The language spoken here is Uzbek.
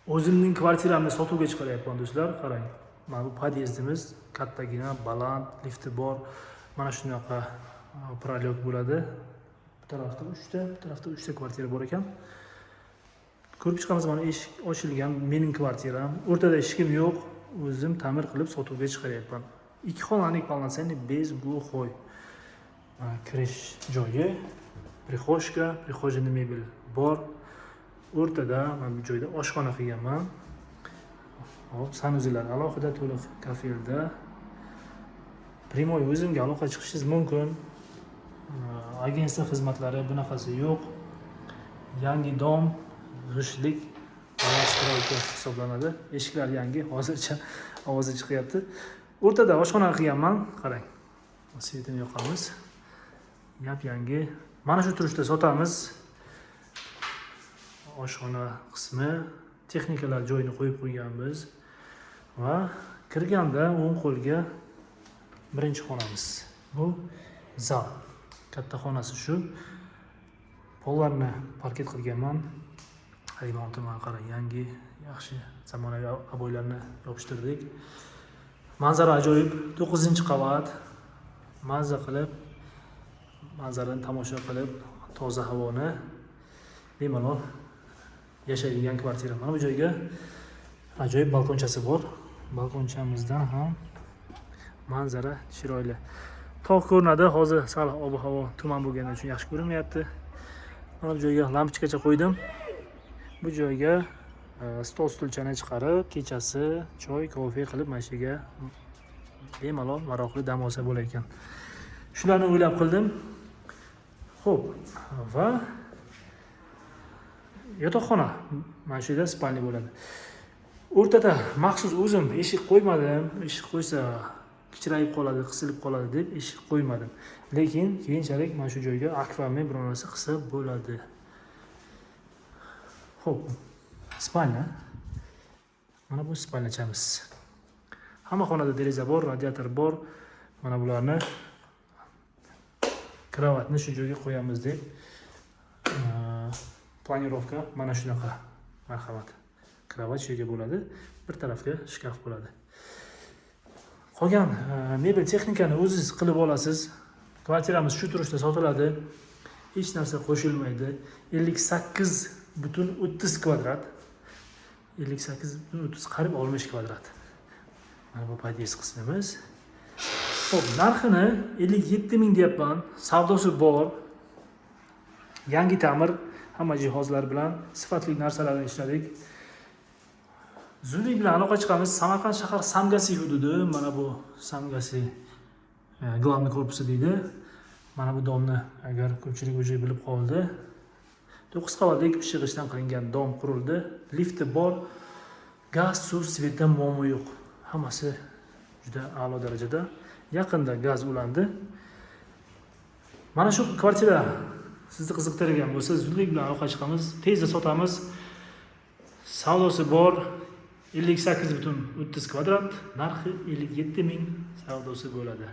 O'zimning kvartiramni sotuvga chiqaryapman do'stlar. Qarang. Mana bu podyezdimiz, kattagina, baland, lifti bor. Mana shunaqa prolyot bo'ladi. Bu tarafda 3 ta, bu tarafda 3 ta kvartira bor ekan. Ko'rib chiqamiz, mana eshik ochilgan, mening kvartiram. O'rtada hech kim yo'q. O'zim ta'mir qilib sotuvga chiqaryapman. 2 xonali полноценный без глухой. Kirish joyi, prixojka mebel bor. O'rtada mana bu joyda oshxona qilganman. Hop, sanuzilar alohida to'liq kafelda. Primoy o'zimga aloqa chiqishingiz mumkin. Agentство xizmatlari bunaqasi yo'q. Yangi dom g'ishlik stroyka hisoblanadi. Eshiklar yangi, hozircha ovozi chiqyapti. O'rtada oshxona qilganman. Qarang. Svetini yoqamiz. Yangi. Mana shu turishda sotamiz. Oshxona qismi, texnikalar joyini qo'yib qo'yganmiz va kirganda o'ng qo'lga birinchi xonamiz. Bu zal. Katta xonasi shu. Pollarni parket qilganman. Remonti mana qarang, yangi, yaxshi zamonaviy aboylarni yopishtirdik. Manzara ajoyib, 9-qavat. Mazza qilib, manzarani tomosha qilib, toza havoni bemalol yashaydigan kvartira. Mana bu joyga ajoyib balkonchasi bor. Balkonchamizdan ham manzara chiroyli. Tog' ko'rinadi. Hozir sal ob-havo tuman bo'lgani uchun yaxshi ko'rinmayapti. Mana bu joyga lampochkacha qo'ydim. Bu joyga stol stulchani chiqarib, kechasi choy, kofe qilib mana shu yerga bemalol maroqli dam olsa bo'lar ekan. Shularni o'ylab qildim. Xo'p, va yotoqxona. Mana shu yerda spalni bo'ladi. O'rtada maxsus o'zim eshik qo'ymadim. Eshik qo'ysa kichrayib qoladi, qisilib qoladi deb eshik qo'ymadim. Lekin keyinchalik mana shu joyga akvamni bir narsa qilsa bo'ladi. Xo'p, spalna. Mana bu spalnachamiz. Hamma xonada deraza bor, radiator bor. Mana bularni kravatni shu joyga qo'yamiz deb planirovka mana shunaqa. Marhamat. Kravat shu yerga bo'ladi, bir tarafga shkaf bo'ladi. Qolgan mebel texnikani o'zingiz qilib olasiz. Kvartiramiz shu turishda sotiladi. Hech narsa qo'shilmaydi. 58,30 kvadrat. 58,30 qarib 60 kvadrat. Mana bu podyez qismimiz. Xo'p, narxini 57 ming deyapman. Savdosi bor. Yangi ta'mir, hamma jihozlar bilan sifatli narsalarni ishladik. Zudlik bilan aloqa chiqamiz. Samarqand shahar Samgasi hududi. Mana bu Samgasi главный korpusi deydi. Mana bu domni agar ko'pchilik o'zi bilib qoldi. 9 qavatlik pishig'ichdan qilingan dom qurildi. Lifti bor. Gaz, suv, svetdan muammo yo'q. Hammasi juda a'lo darajada. Yaqinda gaz ulandi. Mana shu kvartira sizni qiziqtirgan bo'lsa, zudlik bilan aloqa chiqamiz. Tezda sotamiz. Savdosi bor. 58,30 kvadrat, narxi 57 ming savdosi bo'ladi.